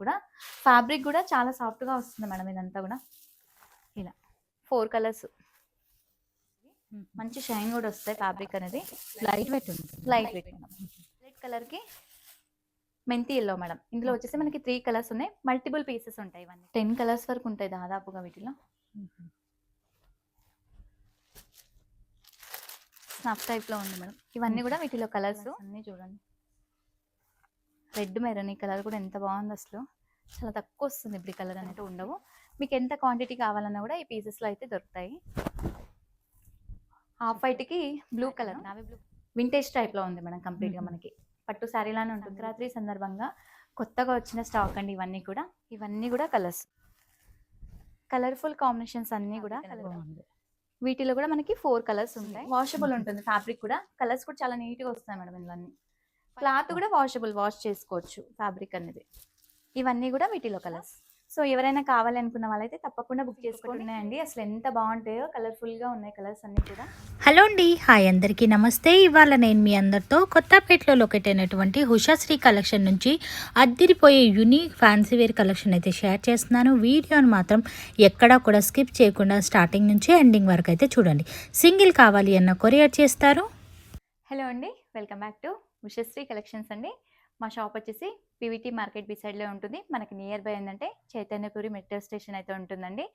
కూడా. ఫ్యాబ్రిక్ కూడా చాలా సాఫ్ట్గా వస్తుంది మేడం. ఇదంతా కూడా ఇలా 4 కలర్స్, మంచి షైన్ కూడా వస్తాయి. ఫ్యాబ్రిక్ అనేది లైట్ వెయిట్ ఉంది. Light weight madam. రెడ్ కలర్కి మెంతి ఎల్లో మేడం. ఇందులో వచ్చేసి మనకి 3 కలర్స్ ఉన్నాయి. మల్టిపుల్ పీసెస్ ఉంటాయి. ఇవన్నీ 10 కలర్స్ వరకు ఉంటాయి దాదాపుగా వీటిలో. స్నఫ్ టైప్లో ఉంది మేడం. ఇవన్నీ కూడా వీటిలో కలర్స్ అన్నీ చూడండి. రెడ్ మెరూన్, ఈ కలర్ కూడా ఎంత బాగుంది అసలు. చాలా తక్కువ వస్తుంది ఇప్పుడు ఈ కలర్ అనేది ఉండవు. మీకు ఎంత క్వాంటిటీ కావాలన్నా కూడా ఈ పీసెస్లో అయితే దొరుకుతాయి. హాఫ్ వైట్కి blue colour, navy blue, vintage టైప్లో ఉంది మేడం. కంప్లీట్గా మనకి పట్టు శారీలానే ఉంటుంది. సంక్రాంతి సందర్భంగా కొత్తగా వచ్చిన స్టాక్ అండి ఇవన్నీ కూడా. ఇవన్నీ కూడా కలర్స్, కలర్ఫుల్ కాంబినేషన్స్ అన్నీ కూడా. వీటిలో కూడా మనకి 4 కలర్స్ ఉంటాయి. వాషబుల్ ఉంటుంది ఫ్యాబ్రిక్ కూడా. కలర్స్ కూడా చాలా నీట్గా వస్తాయి మేడం. ఇవన్నీ క్లాత్ కూడా వాషబుల్, వాష్ చేసుకోవచ్చు ఫ్యాబ్రిక్ అనేది. ఇవన్నీ కూడా వీటిలో కలర్స్. సో ఎవరైనా కావాలి అనుకున్న వాళ్ళైతే తప్పకుండా బుక్ చేసుకుంటున్నాయండి. అసలు ఎంత బాగుంటాయో, కలర్ఫుల్గా ఉన్నాయి కలర్స్ అన్నీ కూడా. హలో అండి, హాయ్ అందరికీ నమస్తే. ఇవాళ నేను మీ అందరితో కొత్తపేటలో లొకేట్ అయినటువంటి ఉషాశ్రీ కలెక్షన్ నుంచి అద్దిరిపోయే యూనిక్ ఫ్యాన్సీ వేర్ కలెక్షన్ అయితే షేర్ చేస్తున్నాను. వీడియోని మాత్రం ఎక్కడా కూడా స్కిప్ చేయకుండా స్టార్టింగ్ నుంచి ఎండింగ్ వరకు అయితే చూడండి. సింగిల్ కావాలి అన్న కొరియర్ చేస్తారు. హలో అండి, welcome back to Ushasri collections అండి. మా షాప్ వచ్చేసి పీవీటీ మార్కెట్ బిసైడ్లో ఉంటుంది. మనకి నియర్ బై ఏంటంటే చైతన్యపురి మెట్రో స్టేషన్ అయితే ఉంటుందండి.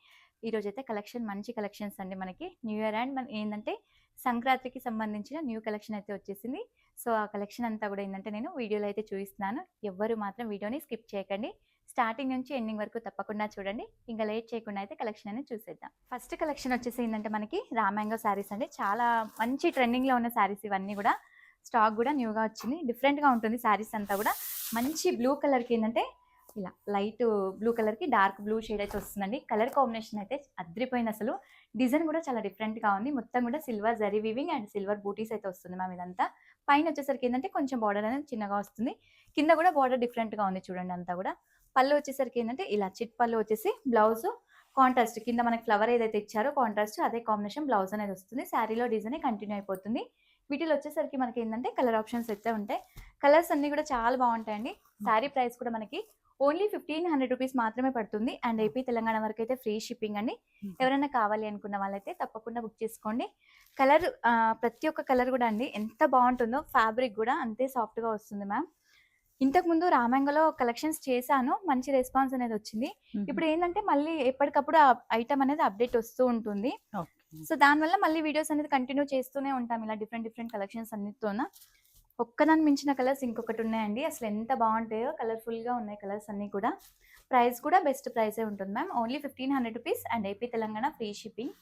ఈరోజు అయితే కలెక్షన్ మంచి కలెక్షన్స్ అండి. మనకి న్యూ ఇయర్ అండ్ మన ఏంటంటే సంక్రాంతికి సంబంధించిన న్యూ కలెక్షన్ అయితే వచ్చేసింది. సో ఆ కలెక్షన్ అంతా కూడా ఏంటంటే నేను వీడియోలో అయితే చూపిస్తున్నాను. ఎవ్వరు మాత్రం వీడియోని స్కిప్ చేయకండి. స్టార్టింగ్ నుంచి ఎండింగ్ వరకు తప్పకుండా చూడండి. ఇంకా లేట్ చేయకుండా అయితే కలెక్షన్ అనేది చూసేద్దాం. ఫస్ట్ కలెక్షన్ వచ్చేసి ఏంటంటే మనకి రామాంగో శారీస్ అండి. చాలా మంచి ట్రెండింగ్లో ఉన్న శారీస్ ఇవన్నీ కూడా. స్టాక్ కూడా న్యూగా వచ్చింది. డిఫరెంట్గా ఉంటుంది శారీస్ అంతా కూడా. మంచి బ్లూ కలర్కి ఏంటంటే ఇలా లైట్ బ్లూ కలర్కి డార్క్ బ్లూ షేడ్ అయితే వస్తుందండి. కలర్ కాంబినేషన్ అయితే అద్రిపోయింది అసలు. డిజైన్ కూడా చాలా డిఫరెంట్గా ఉంది. మొత్తం కూడా silver zari weaving and silver బూటీస్ అయితే వస్తుంది మ్యామ్. ఇదంతా పైన వచ్చేసరికి ఏంటంటే కొంచెం బార్డర్ అనేది చిన్నగా వస్తుంది. కింద కూడా బార్డర్ డిఫరెంట్గా ఉంది చూడండి. అంతా కూడా పళ్ళు వచ్చేసరికి ఏంటంటే ఇలా చిట్ పళ్ళు వచ్చేసి, బ్లౌజ్ కాంట్రాస్ట్ కింద మనకి ఫ్లవర్ ఏదైతే ఇచ్చారో కాంట్రాస్ట్ అదే కాంబినేషన్ బ్లౌజ్ అనేది వస్తుంది. శారీలో డిజైన్ కంటిన్యూ అయిపోతుంది. వీటిలో వచ్చేసరికి మనకి ఏంటంటే కలర్ ఆప్షన్స్ అయితే ఉంటాయి. కలర్స్ అన్ని కూడా చాలా బాగుంటాయండి. శారీ ప్రైస్ కూడా మనకి ఓన్లీ 1500 రూపీస్ మాత్రమే పడుతుంది. అండ్ ఏపీ తెలంగాణ వరకు అయితే ఫ్రీ షిప్పింగ్ అండి. ఎవరైనా కావాలి అనుకున్న వాళ్ళైతే తప్పకుండా బుక్ చేసుకోండి. కలర్ ప్రతి ఒక్క కలర్ కూడా అండి ఎంత బాగుంటుందో, ఫ్యాబ్రిక్ కూడా అంతే సాఫ్ట్గా వస్తుంది మ్యామ్. ఇంతకుముందు రామాంగలో కలెక్షన్స్ చేశాను, మంచి రెస్పాన్స్ అనేది వచ్చింది. ఇప్పుడు ఏంటంటే మళ్ళీ ఎప్పటికప్పుడు ఆ ఐటమ్ అనేది అప్డేట్ వస్తూ ఉంటుంది. సో దానివల్ల మళ్ళీ వీడియోస్ అనేది కంటిన్యూ చేస్తూనే ఉంటాం ఇలా డిఫరెంట్ కలెక్షన్స్ అన్నిటితోన. ఒక్కదాని మించిన కలర్స్ ఇంకొకటి ఉన్నాయండి. అసలు ఎంత బాగుంటాయో, కలర్ఫుల్గా ఉన్నాయి కలర్స్ అన్నీ కూడా. ప్రైస్ కూడా బెస్ట్ ప్రైసే ఉంటుంది ma'am. Only 1500 rupees and AP Telangana free shipping.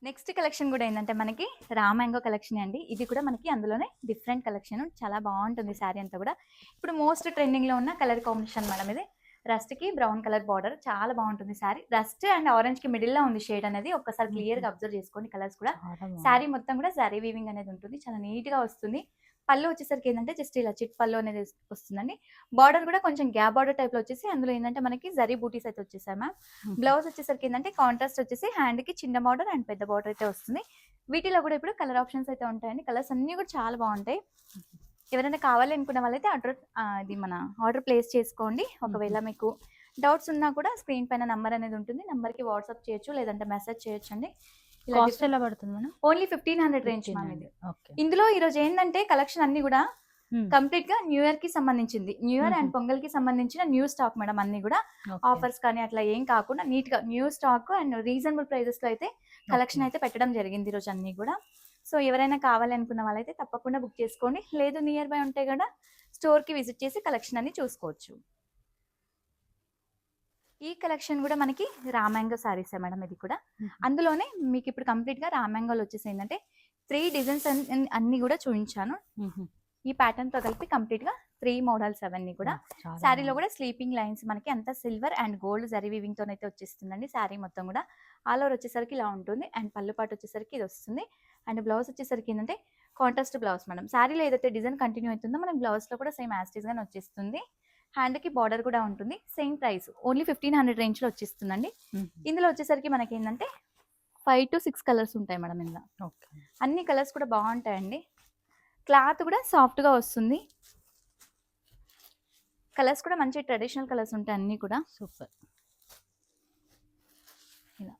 Next collection కూడా ఏంటంటే మనకి రామాంగో కలెక్షన్ అండి. ఇది కూడా మనకి అందులోనే డిఫరెంట్ కలెక్షన్. చాలా బాగుంటుంది శారీ అంతా కూడా. ఇప్పుడు మోస్ట్ ట్రెండింగ్లో ఉన్న కలర్ కాంబినేషన్ మేడం ఇది. రస్ట్కి బ్రౌన్ కలర్ బార్డర్, చాలా బాగుంటుంది శారీ. రస్ట్ అండ్ ఆరెంజ్కి మిడిల్లో ఉంది షేడ్ అనేది. ఒక్కసారి క్లియర్గా అబ్జర్వ్ చేసుకోండి. కలర్స్ కూడా శారీ మొత్తం కూడా జరీ వీవింగ్ అనేది ఉంటుంది. చాలా నీట్గా వస్తుంది. పళ్ళు వచ్చేసరికి ఏంటంటే జస్ట్ ఇలా చిట్ పళ్ళు అనేది వస్తుందండి. బార్డర్ కూడా కొంచెం గ్యాప్ బార్డర్ టైప్లో వచ్చేసి అందులో ఏంటంటే మనకి జరీ బూటీస్ అయితే వచ్చేసాయి మ్యామ్. బ్లౌజ్ వచ్చేసరికి ఏంటంటే కాంట్రాస్ట్ వచ్చేసి హ్యాండ్కి చిన్న బార్డర్ అండ్ పెద్ద బార్డర్ అయితే వస్తుంది. వీటిలో కూడా ఇప్పుడు కలర్ ఆప్షన్స్ అయితే ఉంటాయండి. కలర్స్ అన్నీ కూడా చాలా బాగుంటాయి. ఎవరైనా కావాలి అనుకున్న వాళ్ళైతే ఇది మన ఆర్డర్ ప్లేస్ చేసుకోండి. ఒకవేళ మీకు డౌట్స్ ఉన్నా కూడా స్క్రీన్ పైన నంబర్ అనేది ఉంటుంది. నెంబర్కి వాట్సాప్ చేయొచ్చు, లేదంటే మెసేజ్ చేయొచ్చు అండి. కాస్ట్ ఎలా పడుతుంది మేడం? ఓన్లీ 1500 రేంజ్ మ్యామ్ ఇది. ఇందులో ఈరోజు ఏంటంటే కలెక్షన్ అన్ని కూడా కంప్లీట్ గా న్యూ ఇయర్ కి సంబంధించింది. న్యూ ఇయర్ అండ్ పొంగల్ కి సంబంధించిన న్యూ స్టాక్ మేడం. అన్ని కూడా ఆఫర్స్ కానీ అట్లా ఏం కాకుండా నీట్ గా new stock and reasonable prices లో అయితే కలెక్షన్ అయితే పెట్టడం జరిగింది ఈరోజు అన్ని కూడా. సో ఎవరైనా కావాలి అనుకున్న వాళ్ళైతే తప్పకుండా బుక్ చేసుకోండి. లేదు నియర్ బై ఉంటే కూడా స్టోర్ కి విజిట్ చేసి కలెక్షన్ అన్ని చూసుకోవచ్చు. ఈ కలెక్షన్ కూడా మనకి రామాంగో శారీసే మేడం. ఇది కూడా అందులోనే మీకు ఇప్పుడు కంప్లీట్ గా రామాంగోలు వచ్చేసి ఏంటంటే 3 డిజైన్స్ అన్ని కూడా చూపించాను. ఈ ప్యాటర్న్ తో కలిపి కంప్లీట్ గా 3 మోడల్స్ అవన్నీ కూడా. శారీలో కూడా స్లీపింగ్ లైన్స్ మనకి అంతా silver and gold zari weaving తో అయితే వచ్చేస్తుందండి. శారీ మొత్తం కూడా ఆల్ ఓవర్ వచ్చేసరికి ఇలా ఉంటుంది. అండ్ పళ్ళు పాటు వచ్చేసరికి ఇది వస్తుంది. అండ్ బ్లౌజ్ వచ్చేసరికి ఏంటంటే కాంట్రాస్ట్ బ్లౌజ్ మేడం. శారీలో ఏదైతే డిజైన్ కంటిన్యూ అవుతుందో మనకి బ్లౌజ్ లో కూడా సేమ్ యాస్టీస్ గానే వచ్చేస్తుంది. హ్యాండ్కి బార్డర్ కూడా ఉంటుంది. సేమ్ ప్రైస్ ఓన్లీ 1500 రేంజ్లో వచ్చేస్తుందండి. ఇందులో వచ్చేసరికి మనకి ఏంటంటే 5 to 6 కలర్స్ ఉంటాయి మేడం. ఇందులో అన్ని కలర్స్ కూడా బాగుంటాయండి. క్లాత్ కూడా సాఫ్ట్గా వస్తుంది. కలర్స్ కూడా మంచి ట్రెడిషనల్ కలర్స్ ఉంటాయి అన్నీ కూడా. సూపర్. ఇలా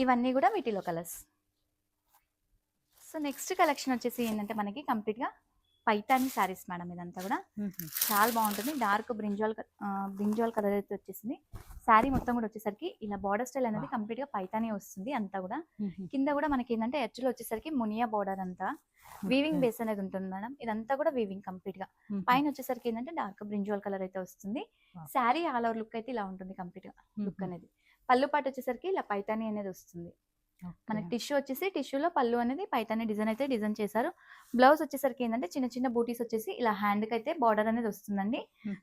ఇవన్నీ కూడా వీటిలో కలర్స్. సో నెక్స్ట్ కలెక్షన్ వచ్చేసి ఏంటంటే మనకి కంప్లీట్గా పైతాని శారీస్ మేడం. ఇదంతా కూడా చాలా బాగుంటుంది. డార్క్ బ్రింజాల్ కలర్ అయితే వచ్చేసింది. శారీ మొత్తం కూడా వచ్చేసరికి ఇలా బార్డర్ స్టైల్ అనేది కంప్లీట్ గా పైతాని వస్తుంది అంతా కూడా. కింద కూడా మనకి ఏంటంటే ఎడ్జ్లో వచ్చేసరికి మునియా బార్డర్ అంతా వీవింగ్ బేస్ అనేది ఉంటుంది మేడం. ఇదంతా కూడా వీవింగ్ కంప్లీట్ గా. పైన వచ్చేసరికి ఏంటంటే డార్క్ బ్రింజాల్ కలర్ అయితే వస్తుంది. శారీ ఆల్ ఓవర్ లుక్ అయితే ఇలా ఉంటుంది కంప్లీట్ గా లుక్ అనేది. పళ్ళు పాటు వచ్చేసరికి ఇలా పైతాని అనేది వస్తుంది. మనకి టిష్యూ వచ్చేసి టిష్యూలో పళ్ళు అనేది పైతాని డిజైన్ అయితే డిజైన్ చేశారు. బ్లౌజ్ వచ్చేసరికి ఏంటంటే చిన్న చిన్న బూటీస్ వచ్చేసి ఇలా హ్యాండ్ కి అయితే బార్డర్ అనేది వస్తుందండి.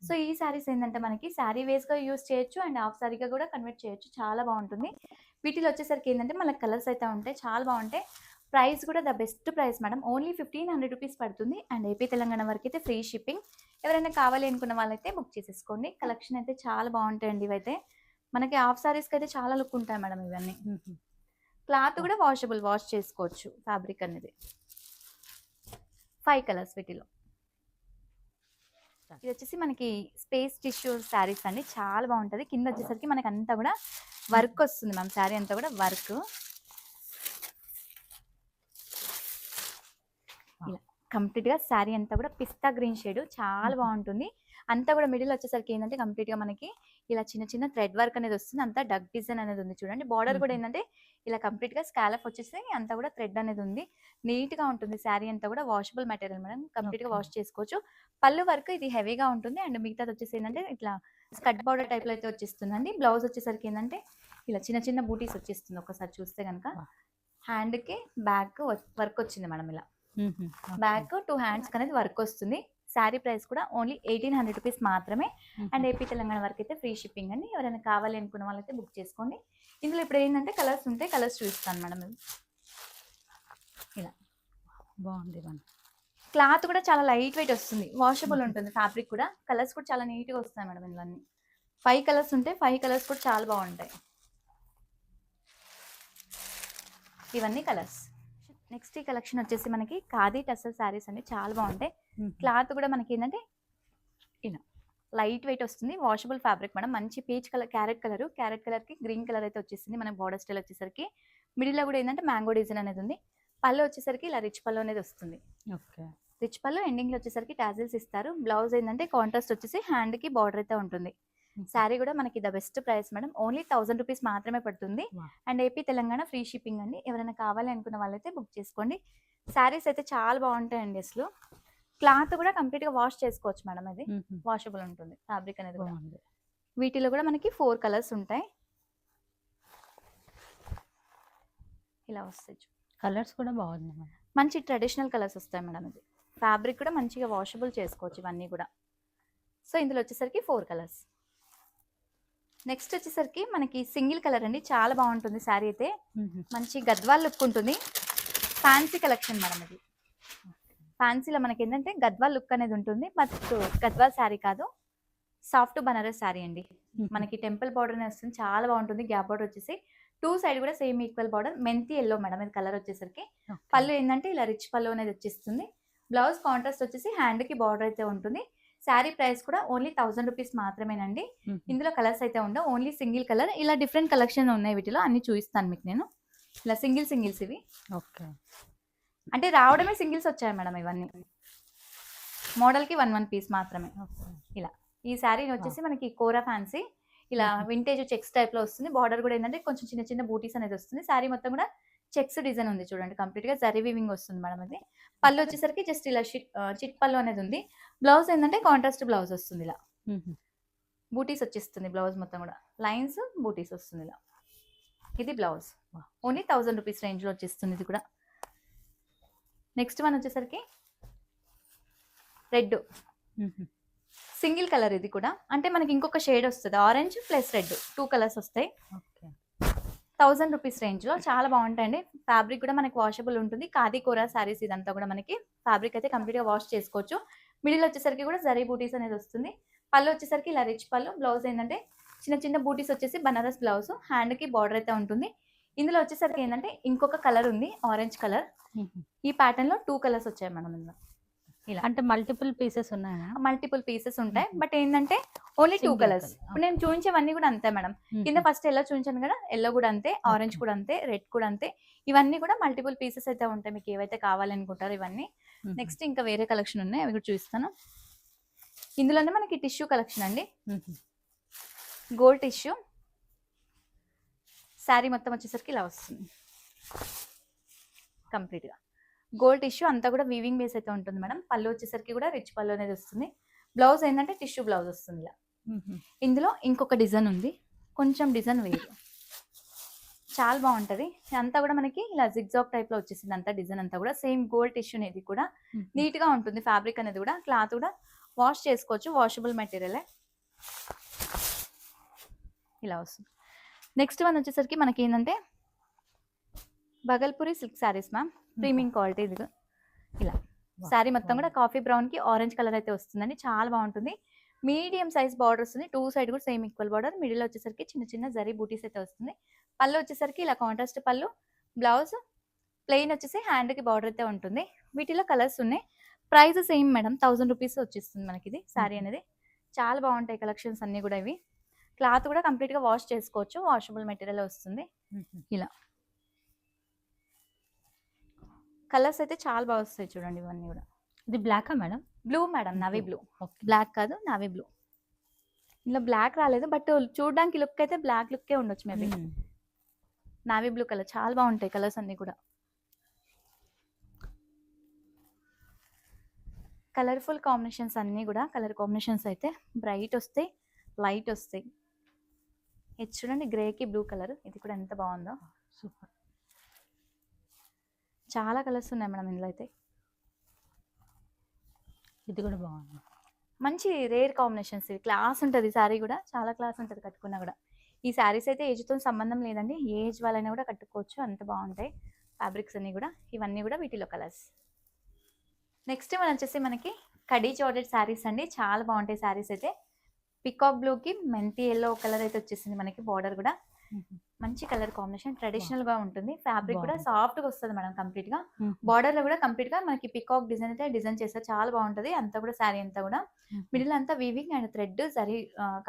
సో ఈ సారీస్ ఏంటంటే మనకి శారీ వేస్ గా యూస్ చేయొచ్చు అండ్ హాఫ్ సారీగా కూడా కన్వర్ట్ చేయొచ్చు. చాలా బాగుంటుంది. వీటిలో వచ్చేసరికి ఏంటంటే మనకి కలర్స్ అయితే ఉంటాయి, చాలా బాగుంటాయి. ప్రైస్ కూడా the best price madam. Only 1500 rupees పడుతుంది అండ్ ఏపీ తెలంగాణ వరకు అయితే ఫ్రీ షిప్పింగ్. ఎవరైనా కావాలి అనుకున్న వాళ్ళైతే బుక్ చేసేసుకోండి. కలెక్షన్ అయితే చాలా బాగుంటాయండి. ఇవైతే మనకి హాఫ్ సారీస్కి అయితే చాలా లుక్ ఉంటాయి మేడం. ఇవన్నీ క్లాత్ కూడా వాషబుల్, వాష్ చేసుకోవచ్చు ఫ్యాబ్రిక్ అనేది. 5 కలర్స్ వీటిలో. ఇది వచ్చేసి మనకి స్పేస్ టిష్యూ శారీస్ అండి, చాలా బాగుంటుంది. కింద వచ్చేసరికి మనకి అంతా కూడా వర్క్ వస్తుంది మ్యామ్. శారీ అంతా కూడా వర్క్ ఇలా కంప్లీట్ గా శారీ అంతా కూడా పిస్తా గ్రీన్ షేడ్, చాలా బాగుంటుంది. అంతా కూడా మిడిల్ వచ్చేసరికి ఏంటంటే కంప్లీట్ గా మనకి ఇలా చిన్న చిన్న థ్రెడ్ వర్క్ అనేది వస్తుంది. అంతా డగ్ డిజైన్ అనేది ఉంది చూడండి. బార్డర్ కూడా ఏంటంటే ఇలా కంప్లీట్ గా స్కాలప్ వచ్చేసి అంతా కూడా థ్రెడ్ అనేది ఉంది. నీట్ గా ఉంటుంది. శారీ అంతా కూడా వాషబుల్ మెటీరియల్ మేడం, కంప్లీట్ గా వాష్ చేసుకోవచ్చు. పళ్ళు వరకు ఇది హెవీగా ఉంటుంది అండ్ మిగతాది వచ్చేసి ఏంటంటే ఇట్లా స్కట్ బార్డర్ టైప్ లో అయితే వచ్చేస్తుందండి. బ్లౌజ్ వచ్చేసరికి ఏంటంటే ఇలా చిన్న చిన్న బూటీస్ వచ్చేస్తుంది. ఒకసారి చూస్తే కనుక హ్యాండ్ కి బ్యాక్ వర్క్ వచ్చింది మేడం. ఇలా బ్యాక్ 2 హ్యాండ్స్ అనేది వర్క్ వస్తుంది. శారీ ప్రైస్ కూడా ఓన్లీ 1800 రూపీస్ మాత్రమే అండ్ ఏపీ తెలంగాణ వరకు అయితే ఫ్రీ షిప్పింగ్ అండి. ఎవరైనా కావాలి అనుకున్న వాళ్ళైతే బుక్ చేసుకోండి. ఇందులో ఇప్పుడు ఏంటంటే కలర్స్ ఉంటాయి, కలర్స్ చూపిస్తాను మేడం. ఇలా బాగుంది. క్లాత్ కూడా చాలా లైట్ వెయిట్ వస్తుంది, వాషబుల్ ఉంటుంది. ఫ్యాబ్రిక్ కూడా కలర్స్ కూడా చాలా నీట్గా వస్తాయి మేడం. ఇవన్నీ 5 కలర్స్ ఉంటాయి. 5 కలర్స్ కూడా చాలా బాగుంటాయి. ఇవన్నీ కలర్స్. నెక్స్ట్ ఈ కలెక్షన్ వచ్చేసి మనకి ఖాదీ టస్సర్ శారీస్ అండి, చాలా బాగుంటాయి. క్లాత్ కూడా మనకి ఏంటంటే ఇలా లైట్ వెయిట్ వస్తుంది, వాషబుల్ ఫ్యాబ్రిక్ మేడం. మంచి పీచ్ కలర్, క్యారెట్ కలర్ కి గ్రీన్ కలర్ అయితే వచ్చేసింది. మన బార్డర్ స్టైల్ వచ్చేసరికి మిడిల్ లో కూడా ఏంటంటే మ్యాంగో డిజైన్ అనేది ఉంది. పళ్ళు వచ్చేసరికి ఇలా రిచ్ పళ్ళు అనేది వస్తుంది. రిచ్ పళ్ళు ఎండింగ్ లో వచ్చేసరికి టాజిల్స్ ఇస్తారు. బ్లౌజ్ ఏంటంటే కాంట్రాస్ట్ వచ్చేసి హ్యాండ్ కి బార్డర్ అయితే ఉంటుంది. శారీ కూడా మనకి the best price madam. Only 1000 rupees మాత్రమే పడుతుంది and AP Telangana free shipping అండి. ఎవరైనా కావాలి అనుకున్న వాళ్ళైతే బుక్ చేసుకోండి. శారీస్ అయితే చాలా బాగుంటాయండి. అసలు క్లాత్ కూడా కంప్లీట్ గా వాష్ చేసుకోవచ్చు మేడం. అది వాషబుల్ ఉంటుంది ఫ్యాబ్రిక్ అనేది కూడా. వీటిలో కూడా మనకి 4 కలర్స్ ఉంటాయి. ఇలా వస్తాయి. కలర్స్ కూడా బాగున్నాయి. మంచి ట్రెడిషనల్ కలర్స్ వస్తాయి మేడం. ఇది ఫ్యాబ్రిక్ కూడా మంచిగా వాషబుల్ చేసుకోవచ్చు ఇవన్నీ కూడా. సో ఇందులో వచ్చేసరికి 4 కలర్స్. నెక్స్ట్ వచ్చేసరికి మనకి సింగిల్ కలర్ అండి, చాలా బాగుంటుంది. శారీ అయితే మంచి గద్వాల్ లుక్ ఉంటుంది. Fancy collection madam. ఇది ఫ్యాన్సీలో మనకి ఏంటంటే గద్వాల్ లుక్ అనేది ఉంటుంది. బట్ గద్వాల్ శారీ కాదు, సాఫ్ట్ బనారస్ శారీ అండి. మనకి టెంపుల్ బార్డర్ అనేది వస్తుంది, చాలా బాగుంటుంది. గ్యాప్ బార్డర్ వచ్చేసి 2 సైడ్ కూడా సేమ్ ఈక్వల్ బార్డర్. మెంతి ఎల్లో మేడం ఇది కలర్ వచ్చేసరికి. పళ్ళు ఏంటంటే ఇలా రిచ్ పళ్ళు అనేది వచ్చేస్తుంది. బ్లౌజ్ కాంట్రాస్ట్ వచ్చేసి హ్యాండ్ కి బార్డర్ అయితే ఉంటుంది. శారీ ప్రైస్ కూడా ఓన్లీ 1000 రూపీస్ మాత్రమేనండి. ఇందులో కలర్స్ అయితే ఉండవు, ఓన్లీ సింగిల్ కలర్. ఇలా డిఫరెంట్ కలెక్షన్ ఉన్నాయి వీటిలో, అన్ని చూపిస్తాను మీకు నేను. ఇలా సింగిల్స్ ఇవి. ఓకే, అంటే రావడమే సింగిల్స్ వచ్చాయి మేడం. ఇవన్నీ మోడల్ కి 1 పీస్ మాత్రమే. ఇలా ఈ శారీ వచ్చేసి మనకి కోరా ఫ్యాన్సీ, ఇలా వింటేజ్ చెక్స్ టైప్ లో వస్తుంది. బార్డర్ కూడా ఏంటంటే కొంచెం చిన్న చిన్న బూటీస్ అనేది వస్తుంది. శారీ మొత్తం కూడా చెక్స్ డిజైన్ ఉంది చూడండి. కంప్లీట్ గా జరీ వీవింగ్ వస్తుంది మేడం. అది పళ్ళు వచ్చేసరికి జస్ట్ ఇలా చిట్ పళ్ళు అనేది ఉంది. బ్లౌజ్ ఏంటంటే కాంట్రాస్ట్ బ్లౌజ్ వస్తుంది. ఇలా బూటీస్ వచ్చేస్తుంది. బ్లౌజ్ మొత్తం కూడా లైన్స్ బూటీస్ వస్తుంది. ఇలా ఇది బ్లౌజ్. ఓన్లీ 1000 రూపీస్ రేంజ్ లో వచ్చేస్తుంది ఇది కూడా. నెక్స్ట్ వన్ వచ్చేసరికి రెడ్, సింగిల్ కలర్. ఇది కూడా అంటే మనకి ఇంకొక షేడ్ వస్తుంది, ఆరెంజ్ ప్లస్ రెడ్, 2 కలర్స్ వస్తాయి. 1000 రూపీస్ రేంజ్ లో చాలా బాగుంటాయండి. ఫ్యాబ్రిక్ కూడా మనకి వాషబుల్ ఉంటుంది. ఖాదీ కోరా శారీస్ ఇదంతా కూడా మనకి ఫ్యాబ్రిక్ అయితే కంప్లీట్ గా వాష్ చేసుకోవచ్చు. మిడిల్ వచ్చేసరికి కూడా జరీ బూటీస్ అనేది వస్తుంది. పళ్ళు వచ్చేసరికి ఇలా రిచ్ పళ్ళు. బ్లౌజ్ ఏంటంటే చిన్న చిన్న బూటీస్ వచ్చేసి బనారస్ బ్లౌజ్, హ్యాండ్ కి బార్డర్ అయితే ఉంటుంది. ఇందులో వచ్చేసరికి ఏంటంటే ఇంకొక కలర్ ఉంది, ఆరెంజ్ కలర్. ఈ ప్యాటర్న్ లో 2 కలర్స్ వచ్చాయి మనం ఇందులో. ఇలా అంటే మల్టిపుల్ పీసెస్ ఉన్నాయా మేడం? మల్టిపుల్ పీసెస్ ఉంటాయి. బట్ ఏంటంటే ఓన్లీ 2 Single కలర్స్. colour. ఇప్పుడు నేను చూపించేవన్నీ కూడా అంతే మేడం. కింద ఫస్ట్ ఎల్లో చూపించాను కదా, ఎల్లో కూడా అంతే, ఆరెంజ్ Okay. కూడా అంతే, రెడ్ కూడా అంతే. ఇవన్నీ కూడా మల్టిపుల్ పీసెస్ అయితే ఉంటాయి. మీకు ఏవైతే కావాలనుకుంటారో ఇవన్నీ. నెక్స్ట్ ఇంకా వేరే కలెక్షన్ ఉన్నాయి, అవి కూడా చూపిస్తాను. ఇందులోనే మనకి టిష్యూ కలెక్షన్ అండి. గోల్డ్ టిష్యూ శారీ మొత్తం వచ్చేసరికి ఇలా వస్తుంది కంప్లీట్గా. గోల్డ్ టిష్యూ అంతా కూడా వీవింగ్ బేస్ అయితే ఉంటుంది మేడం. పళ్ళు వచ్చేసరికి కూడా రిచ్ పళ్ళు అనేది వస్తుంది. బ్లౌజ్ ఏంటంటే టిష్యూ బ్లౌజ్ వస్తుంది ఇలా. ఇందులో ఇంకొక డిజైన్ ఉంది, కొంచెం డిజైన్ వేరు, చాలా బాగుంటుంది. అంతా కూడా మనకి ఇలా జిగ్జాగ్ టైప్లో వచ్చేసింది అంతా డిజైన్ అంతా కూడా. సేమ్ గోల్డ్ టిష్యూ అనేది కూడా నీట్గా ఉంటుంది. ఫ్యాబ్రిక్ అనేది కూడా, క్లాత్ కూడా వాష్ చేసుకోవచ్చు, వాషబుల్ మెటీరియలే. ఇలా వస్తుంది. నెక్స్ట్ వన్ వచ్చేసరికి మనకి ఏంటంటే Bhagalpuri silk saris ma'am, premium quality. ఇది ఇలా శారీ మొత్తం కూడా కాఫీ బ్రౌన్ కి ఆరెంజ్ కలర్ అయితే వస్తుందండి, చాలా బాగుంటుంది. మీడియం సైజ్ బార్డర్ వస్తుంది, 2 సైడ్ కూడా సేమ్ ఈక్వల్ బార్డర్. మిడిల్ వచ్చేసరికి చిన్న చిన్న జరీ బూటీస్ అయితే వస్తుంది. పళ్ళు వచ్చేసరికి ఇలా కాంట్రాస్ట్ పళ్ళు, బ్లౌజ్ ప్లెయిన్ వచ్చేసి హ్యాండ్ కి బార్డర్ అయితే ఉంటుంది. వీటిలో కలర్స్ ఉన్నాయి. ప్రైస్ సేమ్ మేడం, 1000 రూపీస్ వచ్చేస్తుంది మనకి ఇది శారీ అనేది. చాలా బాగుంటాయి కలెక్షన్స్ అన్ని కూడా. ఇవి క్లాత్ కూడా కంప్లీట్ గా వాష్ చేసుకోవచ్చు, వాషబుల్ మెటీరియల్ వస్తుంది. ఇలా కలర్స్ అయితే చాలా బాగా వస్తాయి చూడండి. ఇవన్నీ కూడా. ఇది బ్లాకా madam? Blue madam, navy blue. Black కాదు, నవీ బ్లూ. ఇందులో బ్లాక్ రాలేదు, బట్ చూడడానికి లుక్ అయితే బ్లాక్ లుక్కే ఉండొచ్చు మేబీ. నావీ బ్లూ కలర్ చాలా బాగుంటాయి కలర్స్ అన్ని కూడా. కలర్ఫుల్ కాంబినేషన్స్ అన్నీ కూడా. కలర్ కాంబినేషన్స్ అయితే బ్రైట్ వస్తాయి, లైట్ వస్తాయి. ఇది చూడండి, గ్రేకి బ్లూ కలర్, ఇది కూడా ఎంత బాగుందో. సూపర్. చాలా కలర్స్ ఉన్నాయి మేడం ఇందులో అయితే. ఇది కూడా బాగుంది, మంచి రేర్ కాంబినేషన్స్. ఇవి క్లాస్ ఉంటుంది శారీ కూడా, చాలా క్లాస్ ఉంటుంది కట్టుకున్నా కూడా. ఈ శారీస్ అయితే ఏజ్తో సంబంధం లేదండి, ఏ ఏజ్ వాళ్ళైనా కూడా కట్టుకోవచ్చు, అంత బాగుంటాయి ఫ్యాబ్రిక్స్ అన్ని కూడా. ఇవన్నీ కూడా వీటిలో కలర్స్. నెక్స్ట్ వన్ వచ్చేసి మనకి కడీ జార్జెట్ శారీస్ అండి, చాలా బాగుంటాయి శారీస్ అయితే. పికాక్ బ్లూకి మెంతి ఎల్లో కలర్ అయితే వచ్చేసింది మనకి. బార్డర్ కూడా మంచి కలర్ కాంబినేషన్, ట్రెడిషనల్ గా ఉంటుంది. ఫ్యాబ్రిక్ కూడా సాఫ్ట్ గా వస్తుంది మేడం కంప్లీట్ గా. బార్డర్ లో కూడా కంప్లీట్ గా మనకి పికాక్ డిజైన్ అయితే డిజైన్ చేస్తారు, చాలా బాగుంటది. అంతా కూడా శారీ అంతా కూడా మిడిల్ అంతా weaving and thread zari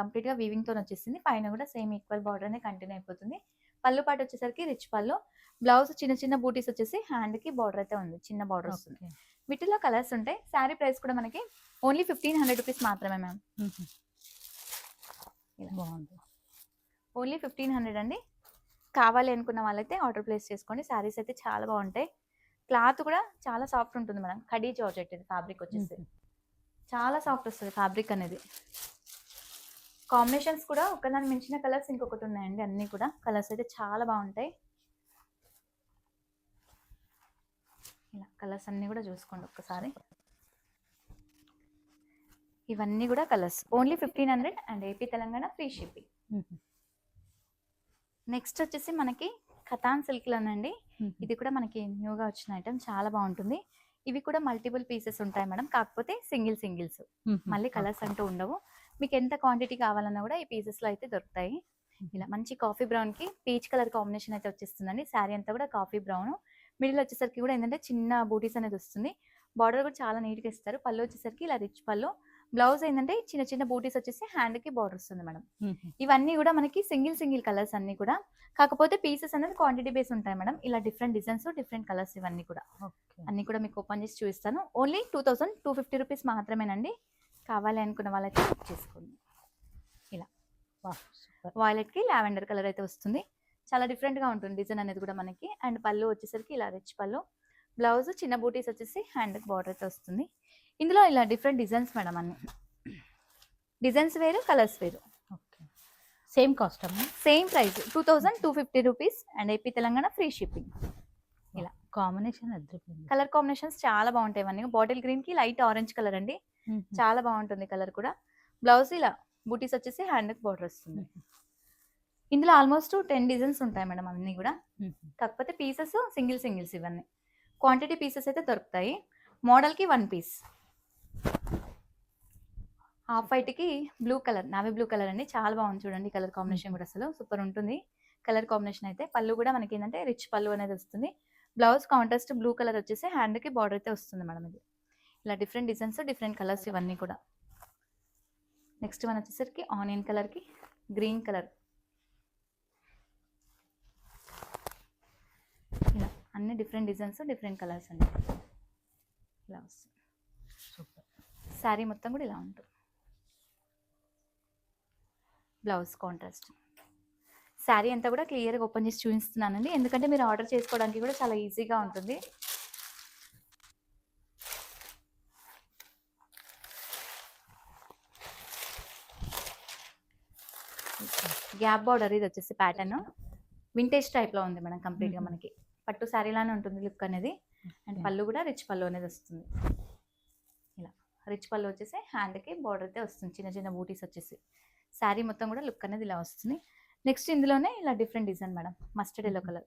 complete గా వీవింగ్ తో వచ్చేసింది. పైన కూడా సేమ్ ఈక్వల్ బార్డర్ అనేది కంటిన్యూ అయిపోతుంది. పళ్ళు పాటు వచ్చేసరికి రిచ్ పళ్ళు, బ్లౌజ్ చిన్న చిన్న బూటీస్ వచ్చేసి హ్యాండ్ కి బార్డర్ అయితే ఉంది, చిన్న బార్డర్ వస్తుంది. వీటిలో కలర్స్ ఉంటాయి. శారీ ప్రైస్ కూడా మనకి ఓన్లీ 1500 రూపీస్ మాత్రమే మ్యామ్. బాగుంది, ఓన్లీ 1500 అండి. కావాలి అనుకున్న వాళ్ళైతే ఆర్డర్ ప్లేస్ చేసుకోండి. శారీస్ అయితే చాలా బాగుంటాయి. క్లాత్ కూడా చాలా సాఫ్ట్ ఉంటుంది మేడం. కడీ జార్జెట్ ఇది ఫ్యాబ్రిక్ వచ్చేసి, చాలా సాఫ్ట్ వస్తుంది ఫ్యాబ్రిక్ అనేది. కాంబినేషన్స్ కూడా ఒకదాని మించిన కలర్స్ ఇంకొకటి ఉన్నాయండి. అన్ని కూడా కలర్స్ అయితే చాలా బాగుంటాయి. ఇలా కలర్స్ అన్ని కూడా చూసుకోండి ఒక్కసారి. ఇవన్నీ కూడా colours only 1500 and AP Telangana free shipping. Next వచ్చేసి మనకి ఖతాన్ సిల్క్ లోనండి. ఇది కూడా మనకి న్యూగా వచ్చిన ఐటమ్, చాలా బాగుంటుంది. ఇవి కూడా మల్టిపుల్ పీసెస్ ఉంటాయి మేడం, కాకపోతే సింగిల్స్, మళ్ళీ కలర్స్ అంటూ ఉండవు. మీకు ఎంత క్వాంటిటీ కావాలన్నా కూడా ఈ పీసెస్ లో అయితే దొరుకుతాయి. ఇలా మంచి కాఫీ బ్రౌన్ కి పీచ్ కలర్ కాంబినేషన్ అయితే వచ్చేస్తుందండి. శారీ అంతా కూడా కాఫీ బ్రౌన్, మిడిల్ వచ్చేసరికి కూడా ఏంటంటే చిన్న బూటీస్ అనేది వస్తుంది. బార్డర్ కూడా చాలా నీట్ గా ఇస్తారు. పళ్ళు వచ్చేసరికి ఇలా రిచ్ పళ్ళు, బ్లౌజ్ ఏంటంటే చిన్న చిన్న బూటీస్ వచ్చేసి హ్యాండ్ కి బార్డర్ వస్తుంది మేడం. ఇవన్నీ కూడా మనకి సింగిల్ కలర్స్ అన్ని కూడా, కాకపోతే పీసెస్ అనేది క్వాంటిటీ బేస్ ఉంటాయి మేడం. ఇలా డిఫరెంట్ డిజైన్స్, డిఫరెంట్ కలర్స్ ఇవన్నీ కూడా. అన్ని కూడా మీకు ఓపెన్ చేసి చూపిస్తాను. ఓన్లీ 2250 రూపీస్ మాత్రమేనండి. కావాలి అనుకున్న వాళ్ళైతే బుక్ చేసుకోండి. ఇలా వాయిలెట్ కి లావెండర్ కలర్ అయితే వస్తుంది, చాలా డిఫరెంట్ గా ఉంటుంది డిజైన్ అనేది కూడా మనకి. అండ్ పళ్ళు వచ్చేసరికి ఇలా రిచ్ పళ్ళు, బ్లౌజ్ చిన్న బూటీస్ వచ్చేసి హ్యాండ్ కి బార్డర్ అయితే వస్తుంది. ఇందులో ఇలా డిఫరెంట్ డిజైన్స్ మేడం, అన్ని డిజైన్స్ వేరు, కలర్స్ వేరు. సేమ్ కాస్ట్ అమ్మా? Same price 2250 rupees and AP Telangana free shipping. ఇలా కాంబినేషన్, కలర్ కాంబినేషన్స్ చాలా బాగుంటాయి. ఇవన్నీ బాటిల్ గ్రీన్ కి లైట్ ఆరెంజ్ కలర్ అండి, చాలా బాగుంటుంది కలర్ కూడా. బ్లౌజ్ ఇలా బూటీస్ వచ్చేసి హ్యాండ్ కి బార్డర్ వస్తుంది. ఇందులో ఆల్మోస్ట్ 10 డిజైన్స్ ఉంటాయి మేడం అన్ని కూడా, కాకపోతే పీసెస్ సింగిల్స్ ఇవన్నీ. క్వాంటిటీ పీసెస్ అయితే దొరుకుతాయి. మోడల్కి 1 పీస్. హాఫ్ వైట్కి blue colour, navy blue colour అండి, చాలా బాగుంది చూడండి. కలర్ కాంబినేషన్ కూడా అసలు సూపర్ ఉంటుంది కలర్ కాంబినేషన్ అయితే. పళ్ళు కూడా మనకి ఏంటంటే రిచ్ పళ్ళు అనేది వస్తుంది. బ్లౌజ్ కాంట్రాస్ట్ బ్లూ కలర్ వచ్చేసి హ్యాండ్కి బార్డర్ అయితే వస్తుంది మేడం. ఇది ఇలా డిఫరెంట్ డిజైన్స్, డిఫరెంట్ కలర్స్ ఇవన్నీ కూడా. నెక్స్ట్ వన్ వచ్చేసరికి ఆనియన్ కలర్కి గ్రీన్ కలర్. ఇలా అన్ని డిఫరెంట్ డిజైన్స్, డిఫరెంట్ కలర్స్ అండి. ఇలా వస్తుంది. సూపర్. శారీ మొత్తం కూడా ఇలా ఉంటుంది. Blouse contrast. శారీ అంతా కూడా క్లియర్గా ఓపెన్ చేసి చూపిస్తున్నానండి, ఎందుకంటే మీరు ఆర్డర్ చేసుకోవడానికి కూడా చాలా ఈజీగా ఉంటుంది. గ్యాప్ బార్డర్ ఇది వచ్చేసి ప్యాటర్న్ వింటేజ్ టైప్లో ఉంది మేడం. కంప్లీట్గా మనకి పట్టు శారీ లానే ఉంటుంది లుక్ అనేది. అండ్ పళ్ళు కూడా రిచ్ పళ్ళు అనేది వస్తుంది. ఇలా రిచ్ పళ్ళు వచ్చేసి హ్యాండ్కి బార్డర్ అయితే వస్తుంది, చిన్న చిన్న బూటీస్ వచ్చేసి. శారీ మొత్తం కూడా లుక్ అనేది ఇలా వస్తుంది. నెక్స్ట్ ఇందులోనే ఇలా different design madam. Mustard yellow colour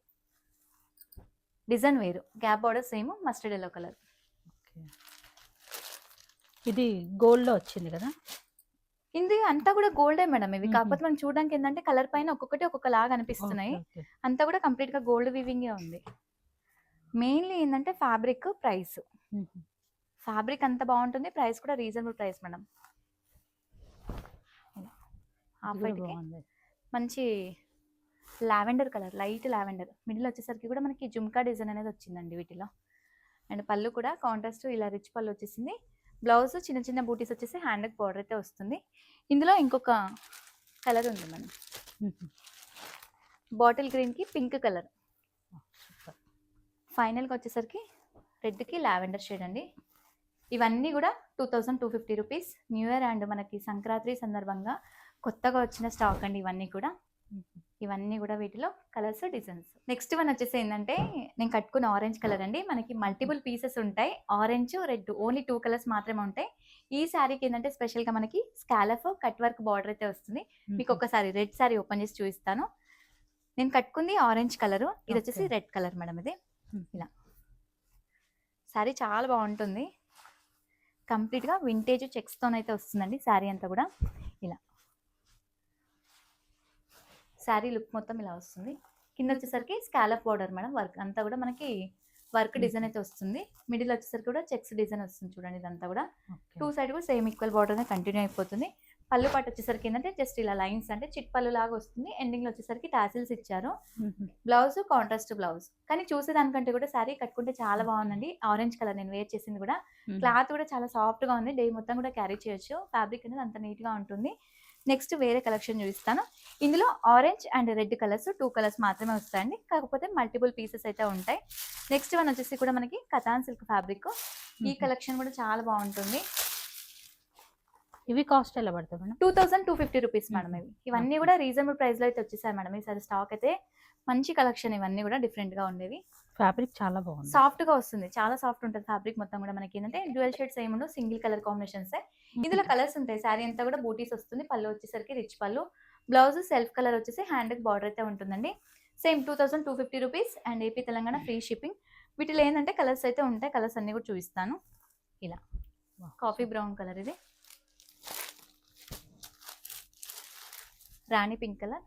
design వేరు, gap border same, mustard yellow colour. ఇది గోల్డ్లో వచ్చింది కదా. ఇది అంతా కూడా గోల్డే మేడం. ఇవి కాకపోతే మనం చూడడానికి ఏంటంటే కలర్ పైన ఒక్కొక్కటి ఒక్కొక్క లాగా అనిపిస్తున్నాయి. అంతా కూడా కంప్లీట్ గా గోల్డ్ వీవింగే ఉంది. మెయిన్లీ ఏంటంటే ఫ్యాబ్రిక్, ప్రైస్. ఫ్యాబ్రిక్ అంత బాగుంటుంది, ప్రైస్ కూడా reasonable price madam. Half white మంచి lavender colour, light lavender. Middle వచ్చేసరికి కూడా మనకి జుమ్కా డిజైన్ అనేది వచ్చిందండి వీటిలో. అండ్ పళ్ళు కూడా కాంట్రాస్ట్ ఇలా రిచ్ పళ్ళు వచ్చేసింది. బ్లౌజ్ చిన్న చిన్న బూటీస్ వచ్చేసి హ్యాండ్కి బార్డర్ అయితే వస్తుంది. ఇందులో ఇంకొక కలర్ ఉంది మనం, బాటిల్ గ్రీన్కి పింక్ కలర్. ఫైనల్గా వచ్చేసరికి రెడ్కి లావెండర్ షేడ్ అండి. ఇవన్నీ కూడా 2250 రూపీస్. న్యూ ఇయర్ అండ్ మనకి సంక్రాంతి సందర్భంగా కొత్తగా వచ్చిన స్టాక్ అండి ఇవన్నీ కూడా. ఇవన్నీ కూడా వీటిలో కలర్స్, డిజైన్స్. నెక్స్ట్ వన్ వచ్చేసి ఏంటంటే నేను కట్టుకున్న ఆరెంజ్ కలర్ అండి. మనకి మల్టిపుల్ పీసెస్ ఉంటాయి, ఆరెంజ్, రెడ్, ఓన్లీ 2 కలర్స్ మాత్రమే ఉంటాయి. ఈ శారీకి ఏంటంటే స్పెషల్గా మనకి స్కాలఫ్ కట్ వర్క్ బార్డర్ అయితే వస్తుంది. మీకు ఒకసారి రెడ్ శారీ ఓపెన్ చేసి చూపిస్తాను. నేను కట్టుకుంది ఆరెంజ్ కలర్, ఇది వచ్చేసి రెడ్ కలర్ మేడం. ఇది ఇలా శారీ చాలా బాగుంటుంది. కంప్లీట్గా వింటేజ్ చెక్స్తోనైతే వస్తుందండి శారీ అంతా కూడా. ఇలా శారీ లుక్ మొత్తం ఇలా వస్తుంది. కింద వచ్చేసరికి స్కాలప్ బార్డర్ మేడం. వర్క్ అంతా కూడా మనకి వర్క్ డిజైన్ అయితే వస్తుంది. మిడిల్ వచ్చేసరికి కూడా చెక్స్ డిజైన్ వస్తుంది చూడండి. ఇదంతా కూడా 2 సైడ్ కూడా సేమ్ ఈక్వల్ బార్డర్ కంటిన్యూ అయిపోతుంది. పళ్ళు పాటు వచ్చేసరికి ఏంటంటే జస్ట్ ఇలా లైన్స్ అంటే చిట్ పళ్ళు లాగా వస్తుంది. ఎండింగ్ లో వచ్చేసరికి టాసిల్స్ ఇచ్చారు. Blouse contrast blouse. కానీ చూసేదానికంటే కూడా శారీ కట్టుకుంటే చాలా బాగుందండి. ఆరెంజ్ కలర్ నేను వేర్ చేసింది కూడా. క్లాత్ కూడా చాలా సాఫ్ట్ గా ఉంది, డే మొత్తం కూడా క్యారీ చేయొచ్చు. ఫ్యాబ్రిక్ అనేది అంత నీట్ గా ఉంటుంది. నెక్స్ట్ వేరే కలెక్షన్ చూపిస్తాను. ఇందులో orange and red colours 2 colours మాత్రమే వస్తాయండి, కాకపోతే మల్టిపుల్ పీసెస్ అయితే ఉంటాయి. నెక్స్ట్ వన్ వచ్చేసి కూడా మనకి కథాన్ సిల్క్ ఫ్యాబ్రిక్. ఈ కలెక్షన్ కూడా చాలా బాగుంటుంది. ఇవి కాస్ట్ ఎలా పడుతుంది మేడం? 2250 rupees madam. ఇవన్నీ కూడా రీజనబుల్ ప్రైస్ లో అయితే వచ్చేసాయి మేడం. ఈసారి స్టాక్ అయితే మంచి కలెక్షన్. ఇవన్నీ కూడా డిఫరెంట్ గా ఉండేవి. ఫ్యాబ్రిక్ చాలా బాగుంది, సాఫ్ట్ గా వస్తుంది, చాలా సాఫ్ట్ ఉంటుంది ఫ్యాబ్రిక్ మొత్తం కూడా. మనకి ఏంటంటే డ్యూయల్ షేడ్స్ ఏముండో, సింగిల్ కలర్ కాంబినేషన్స్. ఇందులో కలర్స్ ఉంటాయి. శారీ అంతా కూడా బూటీస్ వస్తుంది. పళ్ళు వచ్చేసరికి రిచ్ పళ్ళు. బ్లౌజ్ సెల్ఫ్ కలర్ వచ్చేసి హ్యాండ్ బార్డర్ అయితే ఉంటుందండి. Same 2250 rupees and AP Telangana free shipping. వీటిలో ఏంటంటే కలర్స్ అయితే ఉంటాయి. కలర్స్ అన్ని కూడా చూపిస్తాను. ఇలా కాఫీ బ్రౌన్ కలర్, ఇది రాణి pink colour,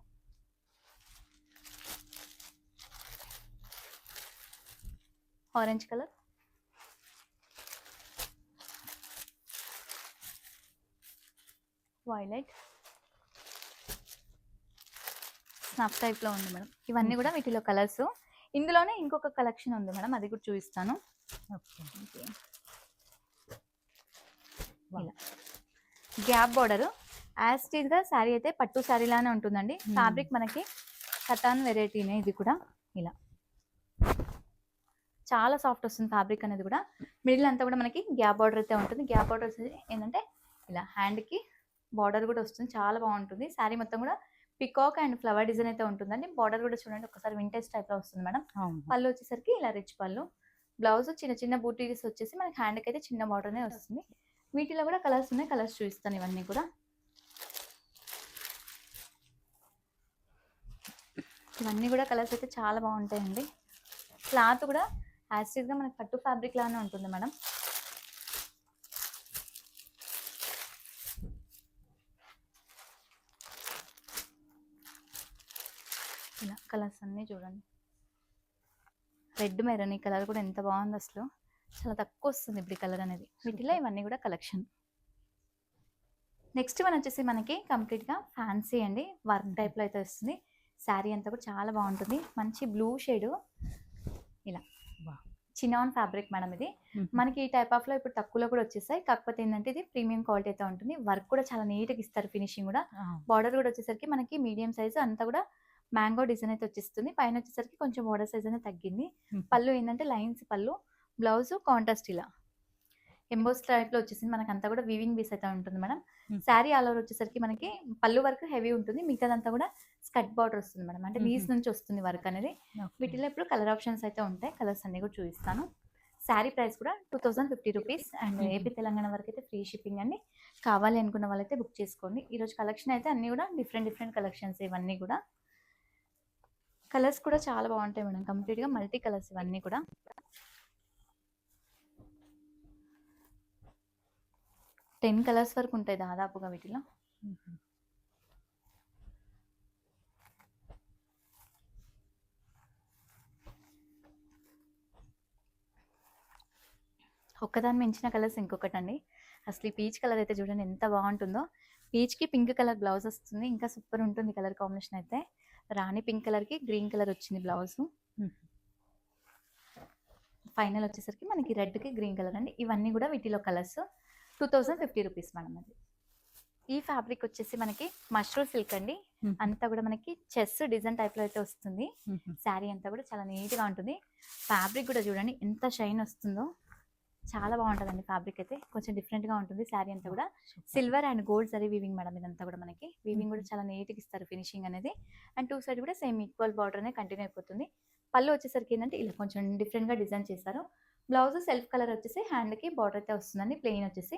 orange colour, violet, snuff type లో ఉంది మేడం. ఇవన్నీ కూడా వీటిలో కలర్స్. ఇందులోనే ఇంకొక కలెక్షన్ ఉంది మేడం, అది కూడా చూపిస్తాను. ఇలా గ్యాప్ బార్డర్ యాజ్ టీజ్ గా శారీ అయితే పట్టు శారీ లానే ఉంటుందండి. ఫ్యాబ్రిక్ మనకి కటాన్ వెరైటీనే. ఇది కూడా ఇలా చాలా సాఫ్ట్ వస్తుంది ఫ్యాబ్రిక్ అనేది కూడా. మిడిల్ అంతా కూడా మనకి గ్యాప్ బార్డర్ అయితే ఉంటుంది. గ్యాప్ బార్డర్ వచ్చేసి ఏంటంటే ఇలా హ్యాండ్ కి బార్డర్ కూడా వస్తుంది, చాలా బాగుంటుంది. శారీ మొత్తం కూడా పికాక్ అండ్ ఫ్లవర్ డిజైన్ అయితే ఉంటుందండి. బార్డర్ కూడా చూడండి ఒకసారి వింటేజ్ టైప్ లో వస్తుంది మేడం. పళ్ళు వచ్చేసరికి ఇలా రిచ్ పళ్ళు. బ్లౌజ్ చిన్న చిన్న బూటీస్ వచ్చేసి మనకి హ్యాండ్ కి అయితే చిన్న బార్డర్ అనే వస్తుంది. వీటిలో కూడా కలర్స్ ఉన్నాయి, కలర్స్ చూపిస్తాను. ఇవన్నీ కూడా ఇవన్నీ కూడా కలర్స్ అయితే చాలా బాగుంటాయండి. క్లాత్ కూడా యాసిడ్ గా మనకి పట్టు ఫ్యాబ్రిక్ లానే ఉంటుంది మేడం. ఇలా కలర్స్ అన్నీ చూడండి. రెడ్ మెరూన్ ఈ కలర్ కూడా ఎంత బాగుంది అసలు, చాలా తక్కువ వస్తుంది ఇప్పుడు కలర్ అనేది. వీటిలో ఇవన్నీ కూడా కలెక్షన్. నెక్స్ట్ వన్ వచ్చేసి మనకి కంప్లీట్గా ఫ్యాన్సీ అండి, వర్క్ టైప్లో అయితే వస్తుంది. శారీ అంతా కూడా చాలా బాగుంటుంది. మంచి బ్లూ షేడ్, ఇలా చినాన్ ఫ్యాబ్రిక్ మేడం. ఇది మనకి ఈ టైప్ ఆఫ్ లో ఇప్పుడు తక్కువలో కూడా వచ్చేసాయి. కాకపోతే ఏంటంటే ఇది ప్రీమియం క్వాలిటీ అయితే ఉంటుంది. వర్క్ కూడా చాలా నీట్గా ఇస్తారు, ఫినిషింగ్ కూడా. బార్డర్ కూడా వచ్చేసరికి మనకి మీడియం సైజ్ అంతా కూడా మ్యాంగో డిజైన్ అయితే వచ్చేస్తుంది. పైన వచ్చేసరికి కొంచెం బార్డర్ సైజ్ అనేది తగ్గింది. పళ్ళు ఏంటంటే లైన్స్ పళ్ళు, బ్లౌజ్ కాంట్రాస్ట్ ఇలా ఎంబోస్ టైప్ లో వచ్చేసింది. మనకి అంతా కూడా వీవింగ్ బీస్ అయితే ఉంటుంది మేడం. శారీ ఆల్ ఓవర్ వచ్చేసరికి మనకి పళ్ళు వర్క్ హెవీ ఉంటుంది, మిగతాదంతా కూడా స్కట్ బార్డర్ వస్తుంది మేడం. అంటే నీస్ నుంచి వస్తుంది వర్క్ అనేది. వీటిలో ఇప్పుడు కలర్ ఆప్షన్స్ అయితే ఉంటాయి. కలర్స్ అన్ని కూడా చూపిస్తాను. శారీ ప్రైస్ కూడా 2050 రూపీస్ అండ్ ఏపీ తెలంగాణ వరకు అయితే ఫ్రీ షిప్పింగ్ అండి. కావాలి అనుకున్న వాళ్ళైతే బుక్ చేసుకోండి. ఈరోజు కలెక్షన్ అయితే అన్ని కూడా డిఫరెంట్ కలెక్షన్స్ ఇవన్నీ కూడా. కలర్స్ కూడా చాలా బాగుంటాయి మేడం, కంప్లీట్గా మల్టీ కలర్స్ ఇవన్నీ కూడా. 10 కలర్స్ వరకు ఉంటాయి దాదాపుగా వీటిలో. ఒక్కదాని మించిన కలర్స్ ఇంకొకటి అండి. అసలు ఈ పీచ్ కలర్ అయితే చూడండి ఎంత బాగుంటుందో. పీచ్కి పింక్ కలర్ బ్లౌజ్ వస్తుంది, ఇంకా సూపర్ ఉంటుంది కలర్ కాంబినేషన్ అయితే. రాణి పింక్ కలర్కి గ్రీన్ కలర్ వచ్చింది బ్లౌజ్. ఫైనల్ వచ్చేసరికి మనకి రెడ్కి గ్రీన్ కలర్ అండి. ఇవన్నీ కూడా వీటిలో కలర్స్. 2050 rupees madam. అది ఈ ఫ్యాబ్రిక్ వచ్చేసి మనకి మష్రూమ్ సిల్క్ అండి. అంతా కూడా మనకి చెస్ డిజైన్ టైప్ లో అయితే వస్తుంది. శారీ అంతా కూడా చాలా నీట్ గా ఉంటుంది. ఫ్యాబ్రిక్ కూడా చూడండి ఎంత షైన్ వస్తుందో, చాలా బాగుంటుందండి. ఫ్యాబ్రిక్ అయితే కొంచెం డిఫరెంట్ గా ఉంటుంది. శారీ అంతా కూడా silver and gold zari weaving madam. ఇదంతా కూడా మనకి వీవింగ్ కూడా చాలా నీట్ గా ఇస్తారు, ఫినిషింగ్ అనేది. అండ్ టూ సైడ్ కూడా సేమ్ ఈక్వల్ బార్డర్ అనేది కంటిన్యూ అయిపోతుంది. పళ్ళు వచ్చేసరికి ఏంటంటే ఇలా కొంచెం డిఫరెంట్ గా డిజైన్ చేస్తారు. బ్లౌజ్ సెల్ఫ్ కలర్ వచ్చేసి హ్యాండ్ కి బార్డర్ అయితే వస్తుందండి, ప్లెయిన్ వచ్చేసి.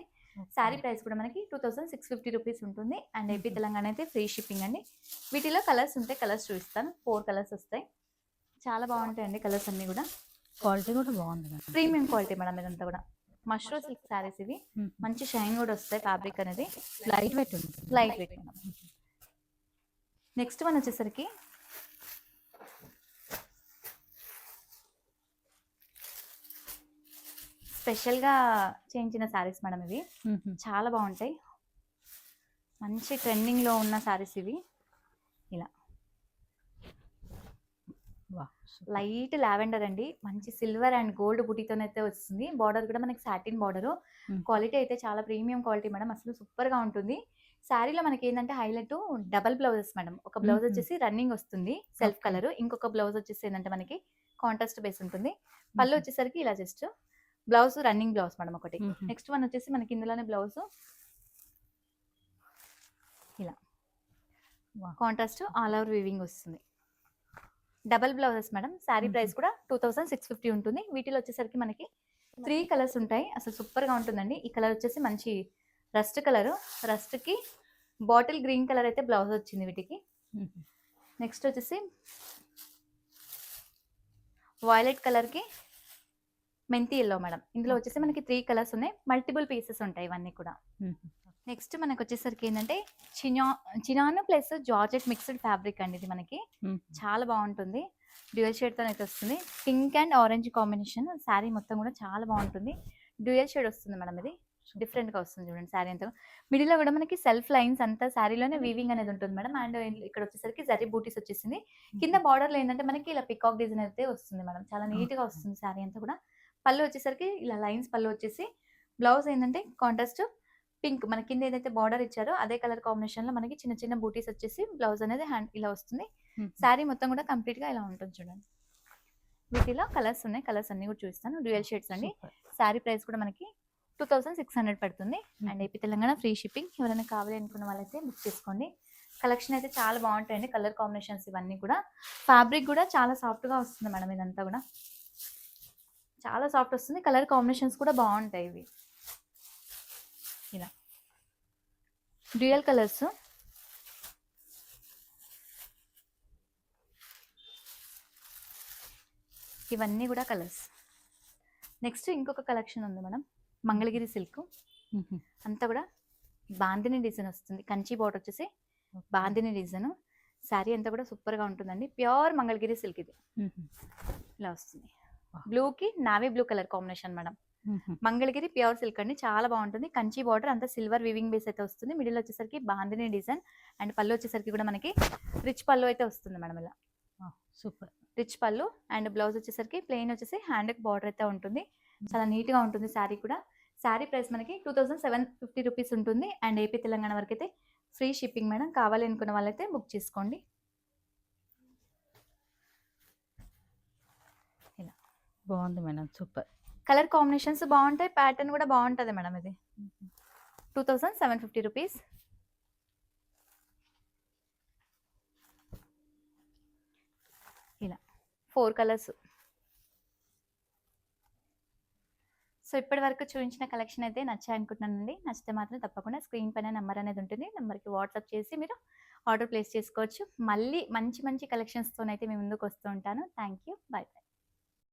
శారీ ప్రైస్ కూడా మనకి 2650 రూపీస్ ఉంటుంది. అండ్ ఏపీ తెలంగాణ అయితే ఫ్రీ షిప్పింగ్ అండి. వీటిలో కలర్స్ ఉంటాయి, కలర్స్ చూపిస్తాను. 4 కలర్స్ వస్తాయి. చాలా బాగుంటాయండి కలర్స్ అన్ని కూడా. క్వాలిటీ కూడా బాగుంది, ప్రీమియం క్వాలిటీ మేడం. ఇదంతా కూడా మష్రూమ్ సిల్క్ శారీస్ ఇవి. మంచి షైన్ కూడా వస్తాయి. ఫ్యాబ్రిక్ అనేది లైట్ వెయిట్ ఉంది, లైట్ వెయిట్. నెక్స్ట్ వన్ వచ్చేసరికి స్పెషల్గా చేయించిన శారీస్ మేడం. ఇవి చాలా బాగుంటాయి. మంచి ట్రెండింగ్లో ఉన్న శారీస్ ఇవి. ఇలా లైట్ లావెండర్ అండి, మంచి సిల్వర్ అండ్ గోల్డ్ బుటీతోనైతే వస్తుంది. బార్డర్ కూడా మనకి సాటిన్ బార్డర్. క్వాలిటీ అయితే చాలా ప్రీమియం క్వాలిటీ మేడం, అసలు సూపర్గా ఉంటుంది. శారీలో మనకి ఏంటంటే హైలైట్ డబల్ బ్లౌజెస్ మేడం. ఒక బ్లౌజ్ వచ్చేసి రన్నింగ్ వస్తుంది సెల్ఫ్ కలర్, ఇంకొక బ్లౌజ్ వచ్చేసి ఏంటంటే మనకి కాంట్రాస్ట్ బేస్ ఉంటుంది. పళ్ళు వచ్చేసరికి ఇలా just blouse running blouse madam ఒకటి. నెక్స్ట్ వన్ వచ్చేసి మనకి ఇందులోనే బ్లౌజ్ ఇలా కాంట్రాస్ట్ ఆల్ ఓవర్ వీవింగ్ వస్తుంది. Double blouses madam. Sari price కూడా 2650 ఉంటుంది. వీటిలో వచ్చేసరికి మనకి 3 కలర్స్ ఉంటాయి. అసలు సూపర్ గా ఉంటుందండి. ఈ కలర్ వచ్చేసి మంచి రస్ట్ కలర్, రస్ట్ కి బాటిల్ గ్రీన్ కలర్ అయితే బ్లౌజ్ వచ్చింది వీటికి. నెక్స్ట్ వచ్చేసి వైలెట్ కలర్ కి మెంతి ఎల్లో మేడం. ఇందులో వచ్చేసి మనకి 3 కలర్స్ ఉన్నాయి, మల్టిపుల్ పీసెస్ ఉంటాయి ఇవన్నీ కూడా. నెక్స్ట్ మనకు వచ్చేసరికి ఏంటంటే chinon plus georgette mixed fabric అండి. ఇది మనకి చాలా బాగుంటుంది. డ్యూయల్ షేడ్ తో అయితే వస్తుంది. Pink and orange combination. Sari మొత్తం కూడా చాలా బాగుంటుంది. డ్యూయల్ షేడ్ వస్తుంది మేడం. ఇది డిఫరెంట్ గా వస్తుంది చూడండి. శారీ అంతా మిడిల్ లో కూడా మనకి సెల్ఫ్ లైన్స్ అంతా శారీలోనే వీవింగ్ అనేది ఉంటుంది మేడం. అండ్ ఇక్కడ వచ్చేసరికి జరీ బూటీస్ వచ్చేసింది. కింద బార్డర్ లో ఏంటంటే మనకి ఇలా పికాక్ డిజైన్ అయితే వస్తుంది మేడం. చాలా నీట్ గా వస్తుంది శారీ అంతా కూడా. పళ్ళు వచ్చేసరికి ఇలా లైన్స్ పళ్ళు వచ్చేసి, బ్లౌజ్ ఏంటంటే కాంట్రాస్ట్ పింక్, మన కింద ఏదైతే బార్డర్ ఇచ్చారో అదే కలర్ కాంబినేషన్ లో మనకి చిన్న చిన్న బూటీస్ వచ్చేసి బ్లౌజ్ అనేది హ్యాండ్ ఇలా వస్తుంది. శారీ మొత్తం కూడా కంప్లీట్ గా ఇలా ఉంటుంది చూడండి. వీటిలో కలర్స్ ఉన్నాయి, కలర్స్ అన్ని కూడా చూపిస్తాను. డ్యూయల్ షేడ్స్ అండి. శారీ ప్రైస్ కూడా మనకి 2600 పడుతుంది. And AP Telangana free shipping. ఎవరైనా కావాలి అనుకున్న వాళ్ళైతే బుక్ చేసుకోండి. కలెక్షన్ అయితే చాలా బాగుంటాయండి. కలర్ కాంబినేషన్స్ ఇవన్నీ కూడా. ఫ్యాబ్రిక్ కూడా చాలా సాఫ్ట్ గా వస్తుంది మేడం. ఇదంతా కూడా చాలా సాఫ్ట్ వస్తుంది. కలర్ కాంబినేషన్స్ కూడా బాగుంటాయి ఇవి. ఇలా డ్యూయల్ కలర్స్. ఇవన్నీ కూడా కలర్స్. నెక్స్ట్ ఇంకొక కలెక్షన్ ఉంది మేడం, మంగళగిరి సిల్క్. అంతా కూడా బాందిని డిజైన్ వస్తుంది. కంచి బార్డర్ వచ్చేసి బాందిని డిజైన్. శారీ అంతా కూడా సూపర్ గా ఉంటుందండి. ప్యూర్ మంగళగిరి సిల్క్ ఇది. ఇలా వస్తుంది. బ్లూ కి navy blue colour combination madam. Mangalagiri pure silk అండి, చాలా బాగుంటుంది. కంచి బార్డర్ అంతా సిల్వర్ వివింగ్ బేస్ అయితే వస్తుంది. మిడిల్ వచ్చేసరికి బాందిని డిజైన్ అండ్ పళ్ళు వచ్చేసరికి కూడా మనకి రిచ్ పళ్ళు అయితే వస్తుంది మేడం. ఇలా సూపర్. రిచ్ పళ్ళు అండ్ బ్లౌజ్ వచ్చేసరికి ప్లెయిన్ వచ్చేసి హ్యాండ్కి బార్డర్ అయితే ఉంటుంది. చాలా నీట్గా ఉంటుంది శారీ కూడా. శారీ ప్రైస్ మనకి 2750 రూపీస్ ఉంటుంది. అండ్ ఏపీ తెలంగాణ వరకు అయితే ఫ్రీ షిప్పింగ్ మేడం. కావాలి అనుకున్న వాళ్ళైతే బుక్ చేసుకోండి. ఇలా బాగుంది మేడం, సూపర్. కలర్ కాంబినేషన్స్ బాగుంటాయి, ప్యాటర్న్ కూడా బాగుంటుంది మేడం. ఇది 2750 రూపీస్. ఇలా 4 కలర్స్. సో ఇప్పటి వరకు చూపించిన కలెక్షన్ అయితే నచ్చాయి అనుకుంటున్నానండి. నచ్చితే మాత్రం తప్పకుండా స్క్రీన్ పైన నెంబర్ అనేది ఉంటుంది. నెంబర్కి వాట్సాప్ చేసి మీరు ఆర్డర్ ప్లేస్ చేసుకోవచ్చు. మళ్ళీ మంచి మంచి కలెక్షన్స్తోనైతే మీ ముందుకు వస్తూ ఉంటాను. Thank you. By by.